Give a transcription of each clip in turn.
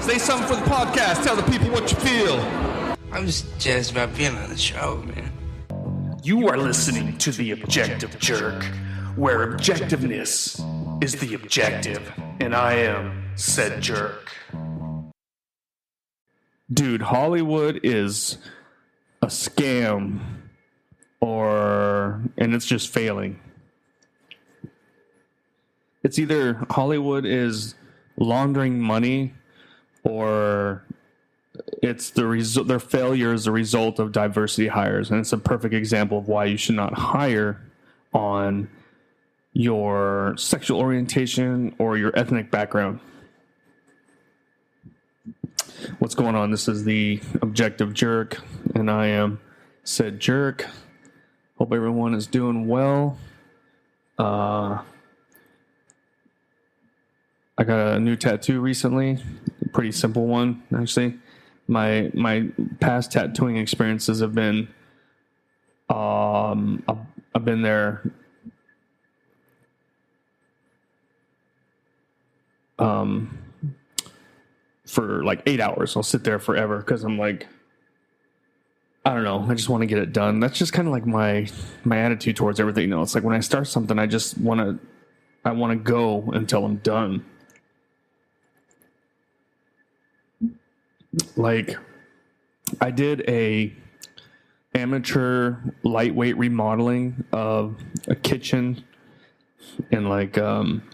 Say something for the podcast. Tell the people what you feel. I'm just jazzed about being on the show, man. You are listening to The Objective Jerk, where objectiveness is the objective, and I am said jerk. Dude, Hollywood is a scam, and it's just failing. It's either Hollywood is laundering money, or it's their failure is the result of diversity hires, and it's a perfect example of why you should not hire on your sexual orientation or your ethnic background. What's going on? This is the Objective Jerk, and I am said jerk. Hope everyone is doing well. I got a new tattoo recently, a pretty simple one, actually. My past tattooing experiences have been, I've been there for like 8 hours. I'll sit there forever because I'm like, I don't know, I just want to get it done. That's just kind of like my attitude towards everything. You know, it's like when I start something, I want to go until I'm done. Like, I did a amateur lightweight remodeling of a kitchen and like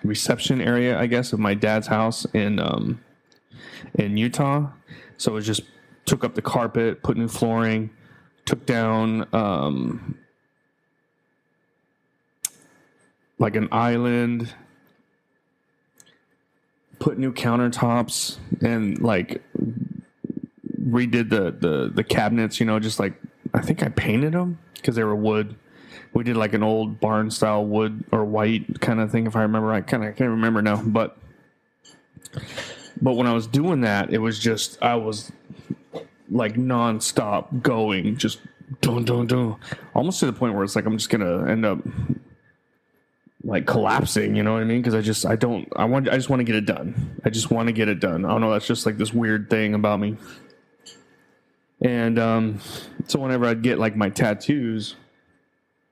reception area, I guess, of my dad's house in Utah. So it was just took up the carpet, put new flooring, took down like an island, put new countertops, and like redid the cabinets, you know, just like, I think I painted them because they were wood. We did like an old barn style wood or white kind of thing, if I remember. I can't remember now, but when I was doing that, it was just, I was like nonstop going, just dun, almost to the point where it's like I'm just gonna end up like collapsing, you know what I mean? Because I just want to get it done. I just want to get it done. I don't know, that's just like this weird thing about me. And so whenever I'd get like my tattoos,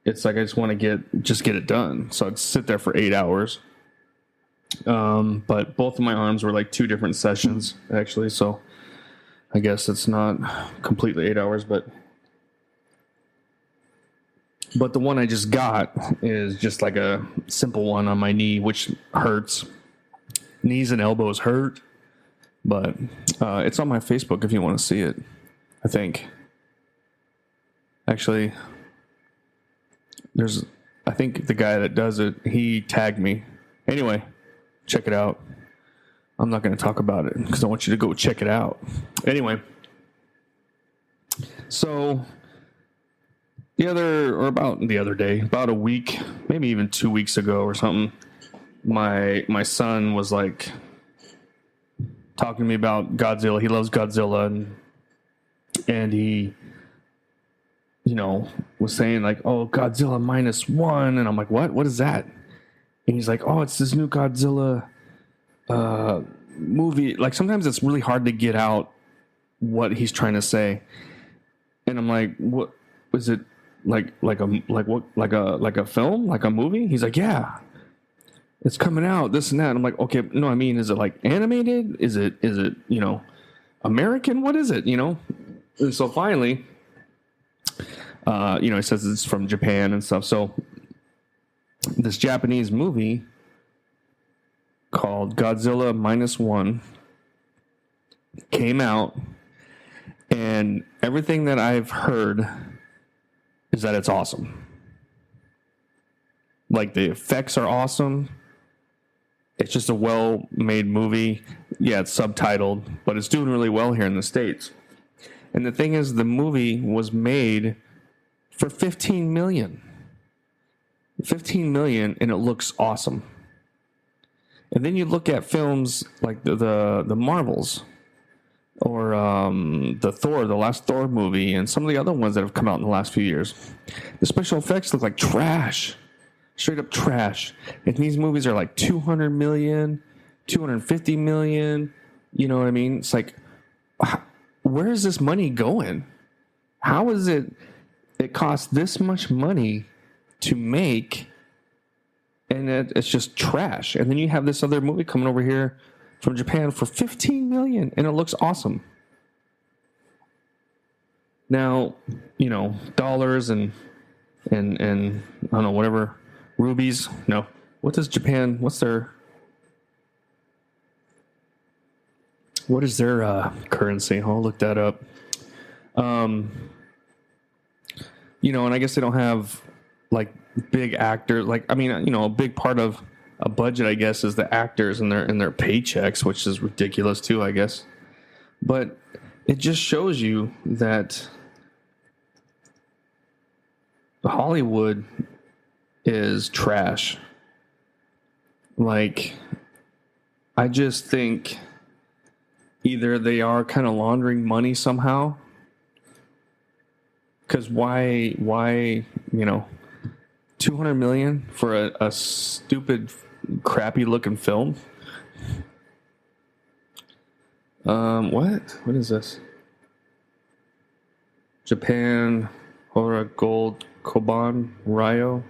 it's like I just want to get it done. So I'd sit there for 8 hours. But both of my arms were like 2 different sessions, actually. So I guess it's not completely 8 hours, but the one I just got is just like a simple one on my knee, which hurts. Knees and elbows hurt, but it's on my Facebook if you want to see it. I think. Actually, I think the guy that does it, he tagged me. Anyway, check it out. I'm not going to talk about it because I want you to go check it out. Anyway, so about a week, maybe even 2 weeks ago or something, my son was like talking to me about Godzilla. He loves Godzilla, and he, you know, was saying like, oh, Godzilla -1, and I'm like, what is that? And he's like, oh, it's this new Godzilla movie. Like, sometimes it's really hard to get out what he's trying to say, and I'm like, what is it? Like a film, like a movie? He's like, yeah, it's coming out, this and that. I'm like, okay, no, I mean, is it like animated? Is it you know, American? What is it? You know? And so finally, you know, he says it's from Japan and stuff. So this Japanese movie called Godzilla -1 came out, and everything that I've heard is that it's awesome. Like, the effects are awesome. It's just a well-made movie. Yeah, it's subtitled, but it's doing really well here in the States. And the thing is, the movie was made for $15 million. $15 million, and it looks awesome. And then you look at films like the Marvels, or the last Thor movie, and some of the other ones that have come out in the last few years. The special effects look like trash. Straight up trash. And these movies are like $200 million, $250 million, You know what I mean? It's like, where is this money going? How is it costs this much money to make, and it's just trash? And then you have this other movie coming over here from Japan for $15 million, and it looks awesome. Now, you know, dollars and I don't know, whatever, rubies. No, what is their currency? I'll look that up. You know, and I guess they don't have like big actors. Like, I mean, you know, a big part of a budget, I guess, is the actors and their paychecks, which is ridiculous too, I guess. But it just shows you that Hollywood is trash. Like, I just think either they are kind of laundering money somehow. Because why, you know, $200 million for a stupid, crappy looking film? What is this? Japan, Hora Gold, Koban, Ryo.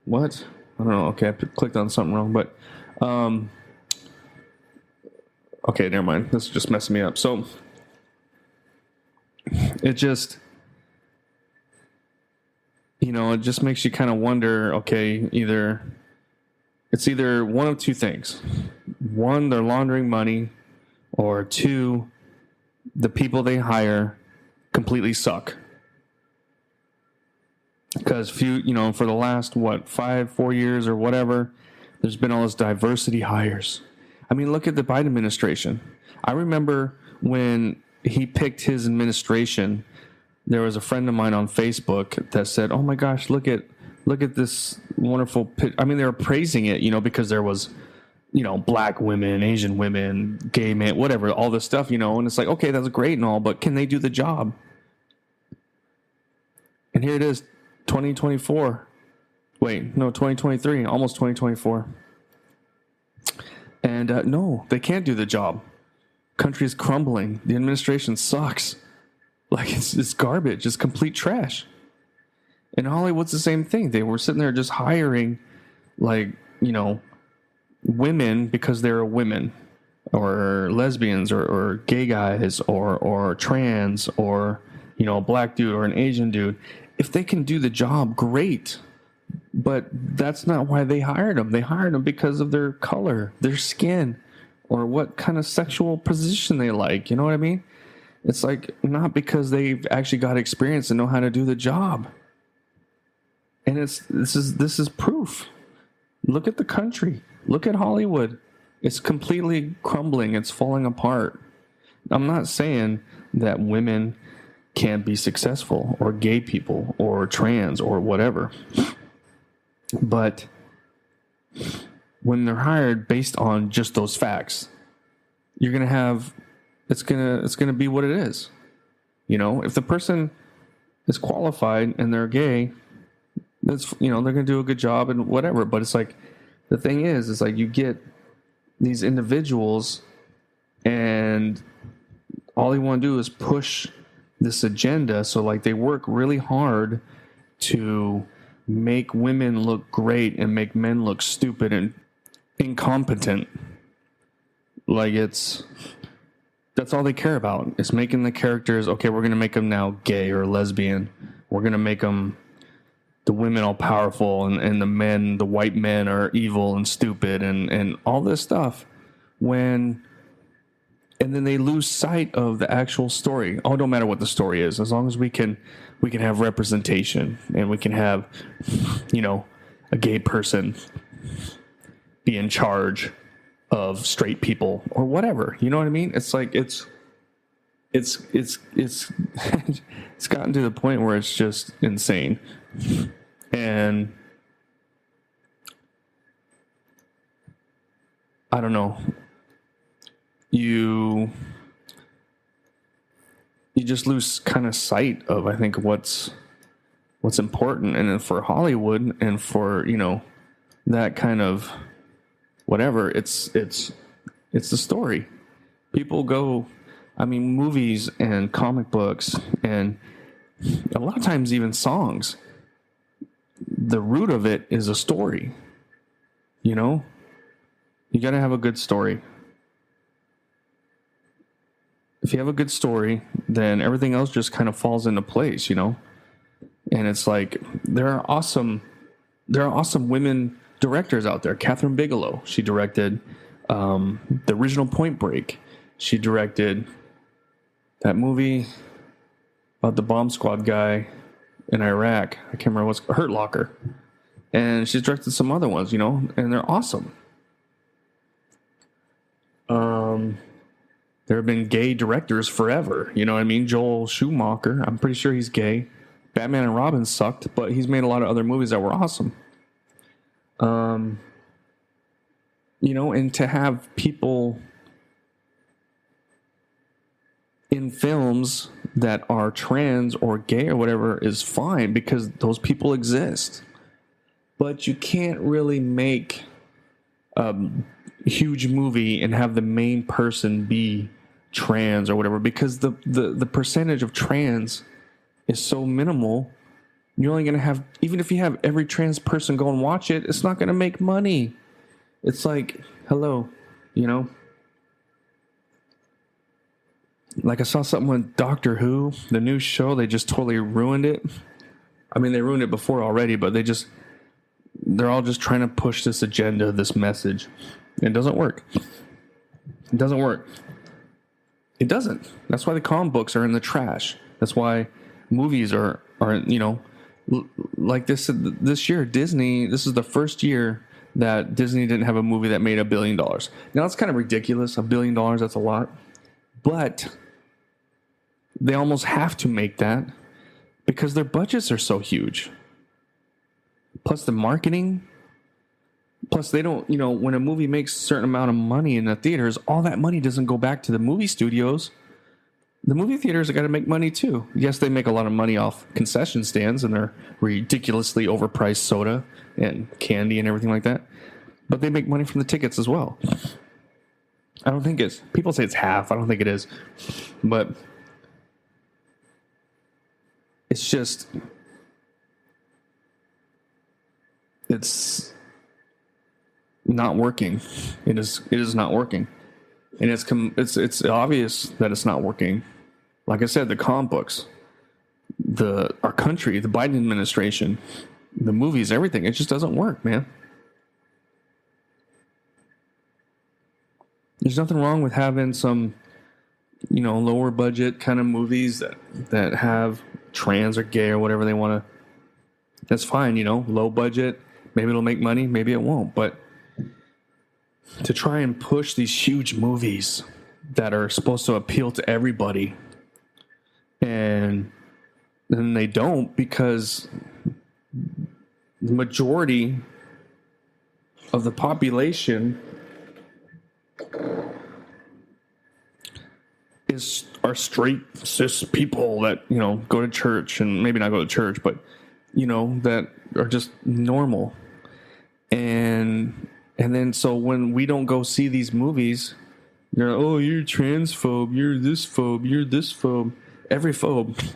What? I don't know. Okay, I clicked on something wrong, but okay, never mind. This is just messing me up. So it just, you know, it just makes you kind of wonder, okay, it's either one of two things. One, they're laundering money, or two, the people they hire completely suck. Because you know, for the last, 4 years or whatever, there's been all this diversity hires. I mean, look at the Biden administration. I remember when he picked his administration, there was a friend of mine on Facebook that said, "Oh my gosh, look at this wonderful." I mean, they were praising it, you know, because there was, you know, black women, Asian women, gay men, whatever, all this stuff, you know, and it's like, okay, that's great and all, but can they do the job? And here it is, 2024. Wait, no, 2023, almost 2024. And no, they can't do the job. Country is crumbling. The administration sucks. Like, it's garbage. It's complete trash. And Hollywood's the same thing. They were sitting there just hiring, like, you know, women because they're women, or lesbians, or gay guys, or trans, or, you know, a black dude or an Asian dude. If they can do the job, great. But that's not why they hired them. They hired them because of their color, their skin, or what kind of sexual position they like. You know what I mean? It's like, not because they've actually got experience and know how to do the job. And this is proof. Look at the country. Look at Hollywood. It's completely crumbling. It's falling apart. I'm not saying that women can't be successful, or gay people, or trans, or whatever. But when they're hired based on just those facts, you're going to have, it's going to be what it is. You know, if the person is qualified and they're gay, that's, you know, they're going to do a good job and whatever. But it's like, the thing is like, you get these individuals and all they want to do is push this agenda. So like, they work really hard to make women look great and make men look stupid and incompetent. Like, that's all they care about, is making the characters, okay, we're going to make them now gay or lesbian. We're going to make them, the women all powerful, and the men, the white men, are evil and stupid and all this stuff. And then they lose sight of the actual story. Oh, it don't matter what the story is, as long as we can have representation, and we can have, you know, a gay person be in charge of straight people or whatever. You know what I mean? It's like, it's it's gotten to the point where it's just insane. And I don't know. You just lose kind of sight of, I think, what's important. And then for Hollywood and for, you know, that kind of whatever, it's It's the story. People go, I mean, movies and comic books and a lot of times even songs. The root of it is a story. You know? You got to have a good story. If you have a good story, then everything else just kind of falls into place, you know? And it's like there are awesome women directors out there. Catherine Bigelow, she directed the original Point Break. She directed that movie about the bomb squad guy in Iraq. I can't remember what's Hurt Locker. And she's directed some other ones, you know, and they're awesome. There have been gay directors forever. You know what I mean? Joel Schumacher, I'm pretty sure he's gay. Batman and Robin sucked, but he's made a lot of other movies that were awesome. You know, and to have people in films that are trans or gay or whatever is fine because those people exist. But you can't really make a huge movie and have the main person be trans or whatever because the percentage of trans is so minimal. You're only going to have, even if you have every trans person go and watch it, it's not going to make money. It's like, hello, you know? Like I saw something with Doctor Who, the new show, they just totally ruined it. I mean, they ruined it before already, but they're all just trying to push this agenda, this message. It doesn't work. It doesn't work. It doesn't. That's why the comic books are in the trash. That's why movies are you know, like this year, Disney, this is the first year that Disney didn't have a movie that made $1 billion. Now, that's kind of ridiculous. $1 billion, that's a lot. But they almost have to make that because their budgets are so huge. Plus the marketing. Plus they don't, you know, when a movie makes a certain amount of money in the theaters, all that money doesn't go back to the movie studios. The movie theaters have got to make money too. Yes, they make a lot of money off concession stands and their ridiculously overpriced soda and candy and everything like that. But they make money from the tickets as well. I don't think it's, people say it's half. I don't think it is. But it's just, it's not working. It is not working. And it's obvious that it's not working. Like I said, the comic books, our country, the Biden administration, the movies, everything, it just doesn't work, man. There's nothing wrong with having some, you know, lower budget kind of movies that have trans or gay or whatever they want to. That's fine, you know, low budget. Maybe it'll make money, maybe it won't. But to try and push these huge movies that are supposed to appeal to everybody, and then they don't because the majority of the population are straight cis people that, you know, go to church and maybe not go to church, but, you know, that are just normal. And then so when we don't go see these movies, you're like, oh, you're transphobe, you're this phobe, every phobe.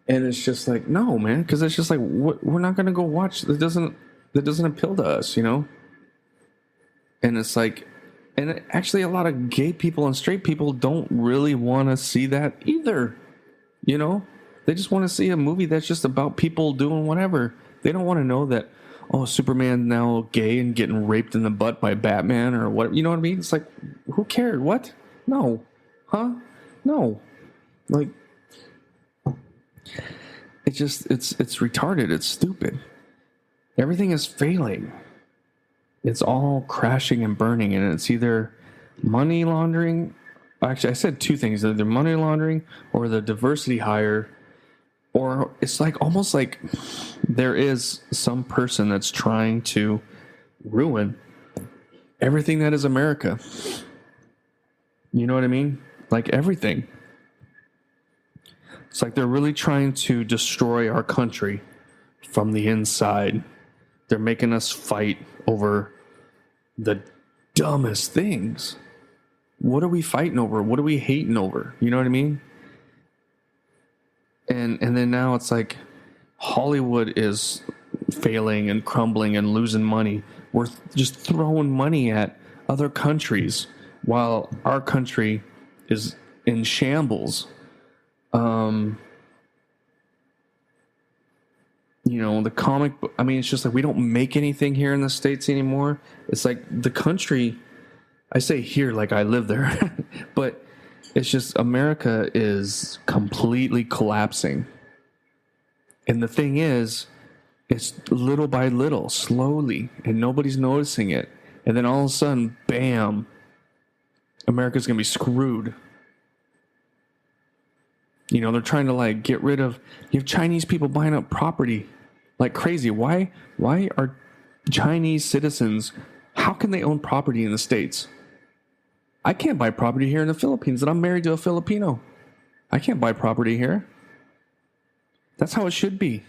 And it's just like, no, man, because it's just like, we're not going to go watch. That doesn't appeal to us, you know? And it's like, and actually a lot of gay people and straight people don't really want to see that either, you know? They just want to see a movie that's just about people doing whatever. They don't want to know that, oh, Superman now gay and getting raped in the butt by Batman or whatever. You know what I mean? It's like, who cared? What? No. Huh? No. Like, it's retarded. It's stupid. Everything is failing. It's all crashing and burning, and it's either money laundering. Actually, I said two things: either money laundering or the diversity hire, or it's like almost like there is some person that's trying to ruin everything that is America. You know what I mean? Like everything. It's like they're really trying to destroy our country from the inside. They're making us fight over the dumbest things. What are we fighting over? What are we hating over? You know what I mean? And then now it's like Hollywood is failing and crumbling and losing money. We're just throwing money at other countries while our country is in shambles. The comic book, it's just like we don't make anything here in the States anymore. It's like the country, I say here like I live there, but it's just America is completely collapsing. And the thing is, it's little by little, slowly, and nobody's noticing it. And then all of a sudden, bam, America's going to be screwed. They're trying to get rid of, you have Chinese people buying up property like crazy. Why are Chinese citizens, how can they own property in the States? I can't buy property here in the Philippines, and I'm married to a Filipino. I can't buy property here. That's how it should be.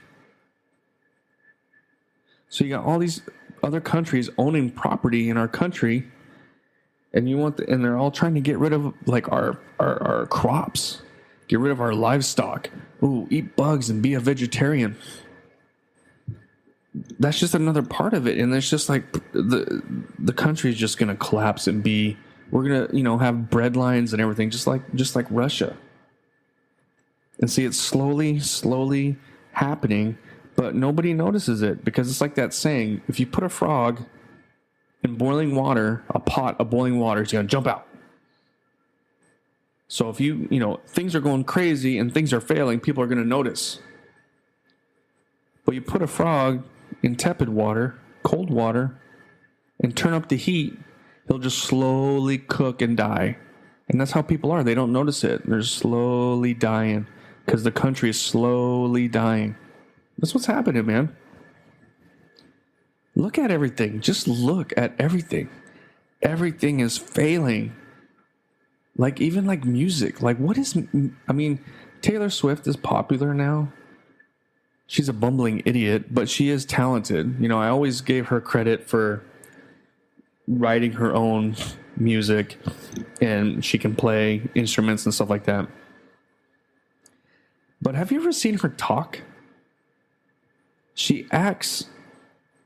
So you got all these other countries owning property in our country, and and they're all trying to get rid of our crops, get rid of our livestock. Ooh, eat bugs and be a vegetarian. That's just another part of it, and it's just like the country's just gonna collapse and we're gonna have bread lines and everything, just like Russia. And see, it's slowly happening, but nobody notices it because it's like that saying: if you put a frog in boiling water, a pot of boiling water, it's gonna jump out. So if things are going crazy and things are failing, people are gonna notice. But you put a frog in tepid water, cold water, and turn up the heat, he'll just slowly cook and die. And that's how people are. They don't notice it. They're slowly dying because the country is slowly dying. That's what's happening, man. Look at everything. Just look at everything. Everything is failing. Even music. Taylor Swift is popular now. She's a bumbling idiot, but she is talented. I always gave her credit for writing her own music, and she can play instruments and stuff like that. But have you ever seen her talk? She acts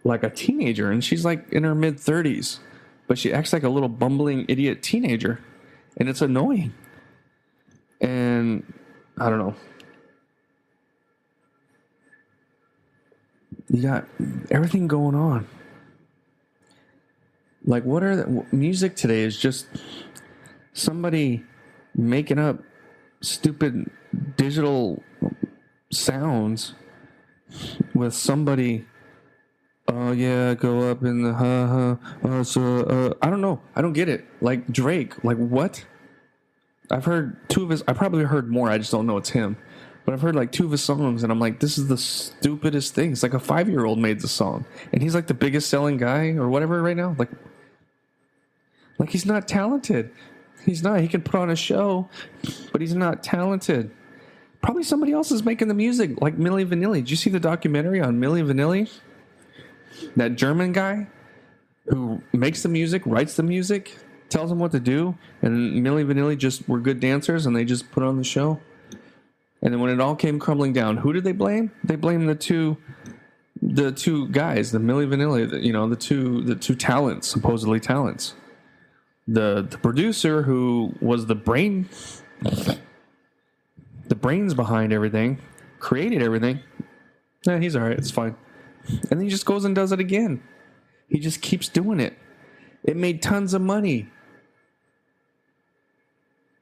like a teenager, and she's in her mid-30s, but she acts like a little bumbling idiot teenager, and it's annoying. And I don't know. You got everything going on. Music today is just somebody making up stupid digital sounds with somebody. Oh yeah, go up in the I don't know. I don't get it. Like Drake. What? I've heard two of his. I probably heard more. I just don't know it's him. But I've heard two of his songs, and I'm like, this is the stupidest thing. It's like a 5-year-old made the song, and he's the biggest selling guy or whatever right now. He's not talented. He's not. He can put on a show, but he's not talented. Probably somebody else is making the music, like Milli Vanilli. Did you see the documentary on Milli Vanilli? That German guy who makes the music, writes the music, tells them what to do, and Milli Vanilli just were good dancers, and they just put on the show. And then when it all came crumbling down, who did they blame? They blamed the two guys, the Milli Vanilli, the two talents, supposedly talents. The producer who was the brains behind everything, created everything. He's all right. It's fine. And then he just goes and does it again. He just keeps doing it. It made tons of money.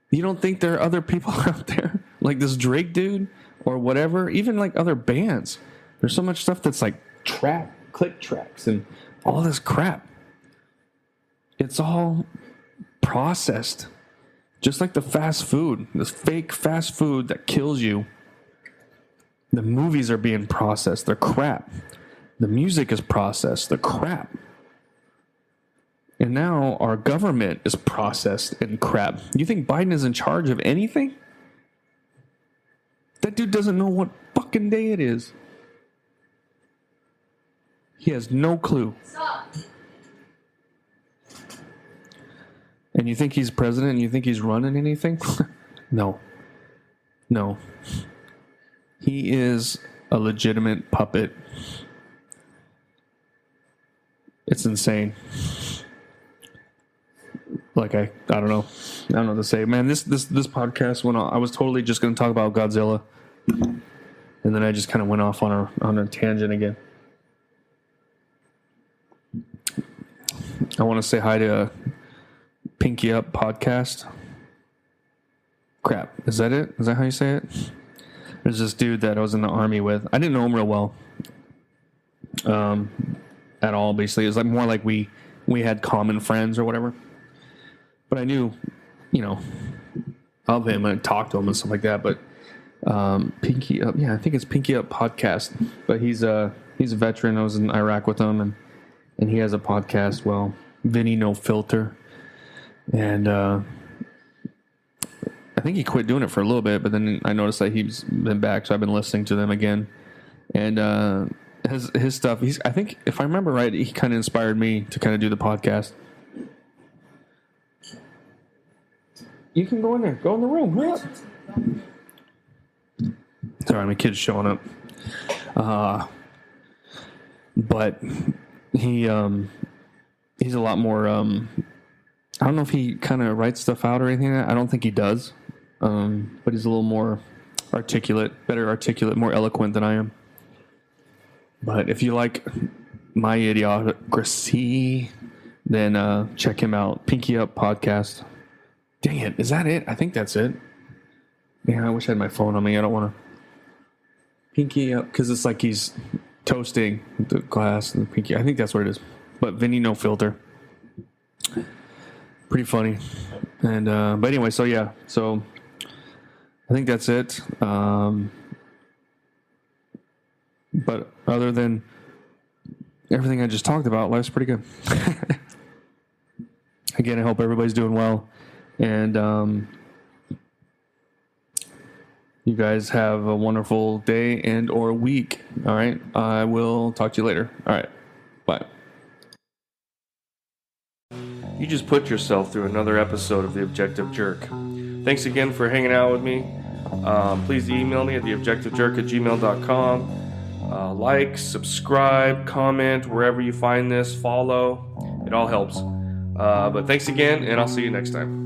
You don't think there are other people out there like this Drake dude or whatever? Even other bands. There's so much stuff that's click tracks and all this crap. It's all processed. Just like the fast food, this fake fast food that kills you. The movies are being processed. They're crap. The music is processed. They're crap. And now our government is processed in crap. You think Biden is in charge of anything? That dude doesn't know what fucking day it is. He has no clue. And you think he's president and you think he's running anything? No. He is a legitimate puppet. It's insane. Like I don't know what to say, man. This podcast went on. I was totally just going to talk about Godzilla, and then I just kind of went off on a tangent again. I want to say hi to Pinky Up Podcast. Crap, is that it? Is that how you say it? There's this dude that I was in the army with. I didn't know him real well, at all. Basically, it was like more like we had common friends or whatever. But I knew, of him and talked to him and stuff like that. But Pinky Up, I think it's Pinky Up Podcast. But he's a veteran. I was in Iraq with him, and he has a podcast. Well, Vinny No Filter, and I think he quit doing it for a little bit. But then I noticed that he's been back, so I've been listening to them again. And his stuff. I think if I remember right, he kind of inspired me to kind of do the podcast. You can go in there. Go in the room. What? Sorry, my kid's showing up. But he's a lot more. I don't know if he kind of writes stuff out or anything. I don't think he does. But he's a little more better articulate, more eloquent than I am. But if you like my idiocracy, then check him out. Pinky Up Podcast. Dang it, is that it? I think that's it. Man, I wish I had my phone on me. I don't want to. Pinky Up, because it's like he's toasting the glass and the pinky. I think that's what it is. But Vinny No Filter. Pretty funny. And but anyway, so I think that's it. But other than everything I just talked about, life's pretty good. Again, I hope everybody's doing well. And you guys have a wonderful day and or week. All right. I will talk to you later. All right. Bye. You just put yourself through another episode of The Objective Jerk. Thanks again for hanging out with me. Please email me at theobjectivejerk@gmail.com. Like, subscribe, comment, wherever you find this, follow. It all helps. But thanks again, and I'll see you next time.